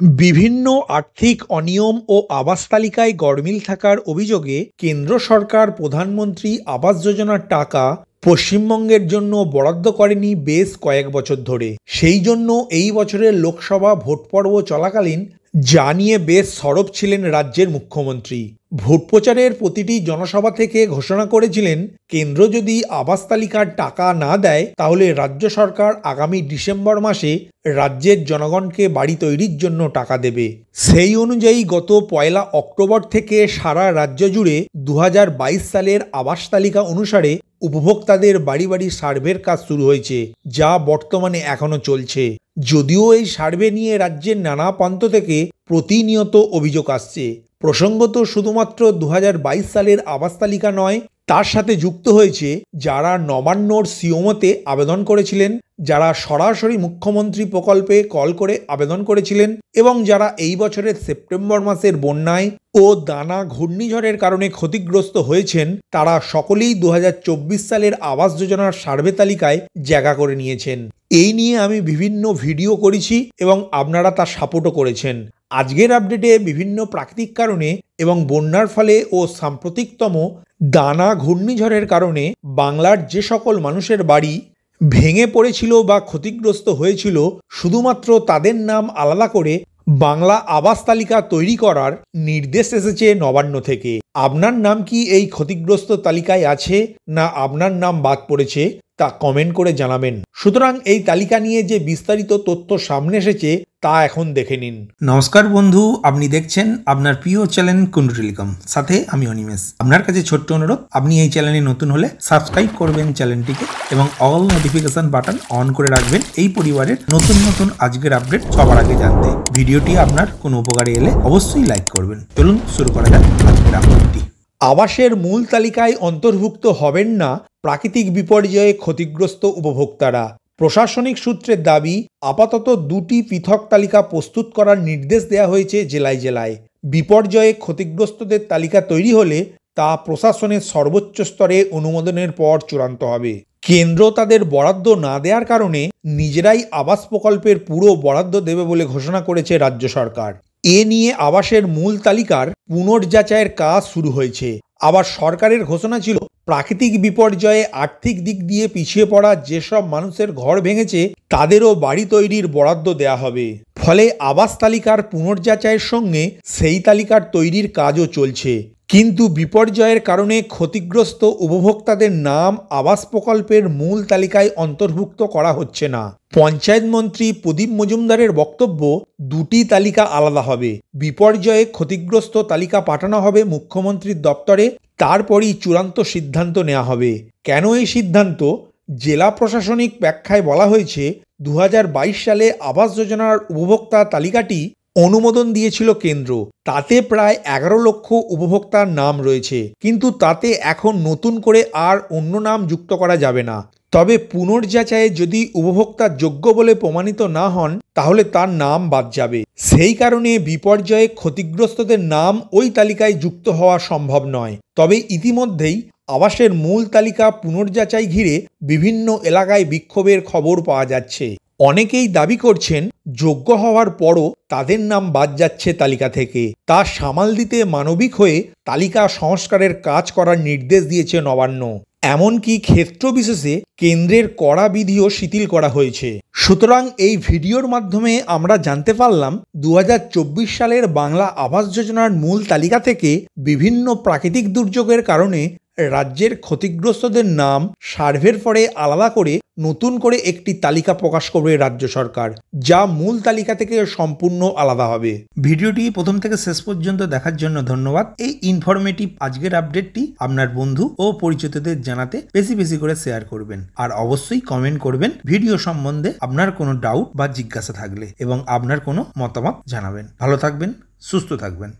বিভিন্ন আর্থিক অনিয়ম ও আবাস তালিকায় গরমিল থাকার অভিযোগে কেন্দ্র সরকার প্রধানমন্ত্রী আবাস যোজনার টাকা পশ্চিমবঙ্গের জন্য বরাদ্দ করেনি বেশ কয়েক বছর ধরে। সেই জন্য এই বছরের লোকসভা ভোট পর্ব চলাকালীন যা নিয়ে বেশ সরব ছিলেন রাজ্যের মুখ্যমন্ত্রী। ভোট প্রচারের প্রতিটি জনসভা থেকে ঘোষণা করেছিলেন, কেন্দ্র যদি আবাস তালিকার টাকা না দেয় তাহলে রাজ্য সরকার আগামী ডিসেম্বর মাসে রাজ্যের জনগণকে বাড়ি তৈরির জন্য টাকা দেবে। সেই অনুযায়ী গত 1 অক্টোবর থেকে সারা রাজ্য জুড়ে 2022 সালের আবাস তালিকা অনুসারে উপভোক্তাদের বাড়ি বাড়ি সার্ভের কাজ শুরু হয়েছে, যা বর্তমানে এখনো চলছে। যদিও এই সার্ভে নিয়ে রাজ্যের নানা প্রান্ত থেকে প্রতিনিয়ত অভিযোগ আসছে। প্রসঙ্গত, শুধুমাত্র 2022 সালের আবাস তালিকা নয়, তার সাথে যুক্ত হয়েছে যারা নবান্নর সিওমোতে আবেদন করেছিলেন, যারা সরাসরি মুখ্যমন্ত্রী প্রকল্পে কল করে আবেদন করেছিলেন এবং যারা এই বছরের সেপ্টেম্বর মাসের বন্যায় ও দানা ঘূর্ণিঝড়ের কারণে ক্ষতিগ্রস্ত হয়েছেন। তারা সকলেই 2024 সালের আবাস যোজনার সার্ভে তালিকায় জায়গা করে নিয়েছেন। এই নিয়ে আমি বিভিন্ন ভিডিও করেছি এবং আপনারা তা সাপোর্টও করেছেন। আজকের আপডেটে বিভিন্ন প্রাকৃতিক কারণে এবং বন্যার ফলে ও সাম্প্রতিকতম দানা ঘূর্ণিঝড়ের কারণে বাংলার যে সকল মানুষের বাড়ি ভেঙে পড়েছিল বা ক্ষতিগ্রস্ত হয়েছিল, শুধুমাত্র তাদের নাম আলাদা করে বাংলা আবাস তালিকা তৈরি করার নির্দেশ এসেছে নবান্ন থেকে। আপনার নাম কি এই ক্ষতিগ্রস্ত তালিকায় আছে, না আপনার নাম বাদ পড়েছে, তা কমেন্ট করে জানাবেন। সুতরাং এই তালিকা নিয়ে যে বিস্তারিত তথ্য সামনে এসেছে তা এখন দেখে নিন। নমস্কার বন্ধু, আপনি দেখছেন আপনার প্রিয় চ্যানেল কুন্ডু টেলিকম, সাথে আমি অনিমেষ। আপনার কাছে ছোট্ট অনুরোধ, আপনি এই চ্যানেলে নতুন হলে সাবস্ক্রাইব করবেন চ্যানেলটিকে এবং অল নোটিফিকেশন বাটন অন করে রাখবেন এই পরিবারের নতুন নতুন আজকের আপডেট সবার আগে জানতে। ভিডিওটি আপনার কোনো উপকারে এলে অবশ্যই লাইক করবেন। চলুন শুরু করা যাক আজকের আপডেটটি। আবাসের মূল তালিকায় অন্তর্ভুক্ত হবেন না প্রাকৃতিক বিপর্যয়ে ক্ষতিগ্রস্ত উপভোক্তারা। প্রশাসনিক সূত্রের দাবি, আপাতত 2টি পৃথক তালিকা প্রস্তুত করার নির্দেশ দেওয়া হয়েছে জেলায় জেলায়। বিপর্যয়ে ক্ষতিগ্রস্তদের তালিকা তৈরি হলে তা প্রশাসনের সর্বোচ্চ স্তরে অনুমোদনের পর চূড়ান্ত হবে। কেন্দ্র তাদের বরাদ্দ না দেওয়ার কারণে নিজেরাই আবাস প্রকল্পের পুরো বরাদ্দ দেবে বলে ঘোষণা করেছে রাজ্য সরকার। এ নিয়ে আবাসের মূল তালিকার পুনর্যাচাইয়ের কাজ শুরু হয়েছে। আবার সরকারের ঘোষণা ছিল, প্রাকৃতিক বিপর্যয়ে আর্থিক দিক দিয়ে পিছিয়ে পড়া যেসব মানুষের ঘর ভেঙেছে তাদেরও বাড়ি তৈরির বরাদ্দ দেয়া হবে। ফলে আবাস তালিকার পুনর্যাচাইয়ের সঙ্গে সেই তালিকার তৈরির কাজও চলছে। কিন্তু বিপর্যয়ের কারণে ক্ষতিগ্রস্ত উপভোক্তাদের নাম আবাস প্রকল্পের মূল তালিকায় অন্তর্ভুক্ত করা হচ্ছে না। পঞ্চায়েত মন্ত্রী প্রদীপ মজুমদারের বক্তব্য, 2টি তালিকা আলাদা হবে। বিপর্যয়ে ক্ষতিগ্রস্ত তালিকা পাঠানো হবে মুখ্যমন্ত্রীর দপ্তরে, তারপরই চূড়ান্ত সিদ্ধান্ত নেওয়া হবে। কেন এই সিদ্ধান্ত? জেলা প্রশাসনিক ব্যাখ্যায় বলা হয়েছে, 2022 সালে আবাস যোজনার উপভোক্তা তালিকাটি অনুমোদন দিয়েছিল কেন্দ্র। তাতে প্রায় 11 লক্ষ উপভোক্তার নাম রয়েছে, কিন্তু তাতে এখন নতুন করে আর অন্য নাম যুক্ত করা যাবে না। তবে পুনর্যাচাইয়ে যদি উপভোক্তা যোগ্য বলে প্রমাণিত না হন তাহলে তার নাম বাদ যাবে। সেই কারণে বিপর্যয়ে ক্ষতিগ্রস্তদের নাম ওই তালিকায় যুক্ত হওয়া সম্ভব নয়। তবে ইতিমধ্যেই আবাসের মূল তালিকা পুনর্যাচাই ঘিরে বিভিন্ন এলাকায় বিক্ষোভের খবর পাওয়া যাচ্ছে। অনেকেই দাবি করছেন, যোগ্য হওয়ার পরও তাদের নাম বাদ যাচ্ছে তালিকা থেকে। তা সামাল দিতে মানবিক হয়ে তালিকা সংস্কারের কাজ করার নির্দেশ দিয়েছে নবান্ন। এমনকি ক্ষেত্র বিশেষে কেন্দ্রের কড়া বিধিও শিথিল করা হয়েছে। সুতরাং এই ভিডিওর মাধ্যমে আমরা জানতে পারলাম, 2024 সালের বাংলা আবাস যোজনার মূল তালিকা থেকে বিভিন্ন প্রাকৃতিক দুর্যোগের কারণে রাজ্যের ক্ষতিগ্রস্তদের নাম সার্ভের পরে আলাদা করে নতুন করে একটি তালিকা প্রকাশ করবে রাজ্য সরকার, যা মূল তালিকা থেকে সম্পূর্ণ আলাদা হবে। ভিডিওটি প্রথম থেকে শেষ পর্যন্ত দেখার জন্য ধন্যবাদ। এই ইনফরমেটিভ আজকের আপডেটটি আপনার বন্ধু ও পরিচিতদের জানাতে বেশি বেশি করে শেয়ার করবেন, আর অবশ্যই কমেন্ট করবেন ভিডিও সম্বন্ধে আপনার কোনো ডাউট বা জিজ্ঞাসা থাকলে, এবং আপনার কোনো মতামত জানাবেন। ভালো থাকবেন, সুস্থ থাকবেন।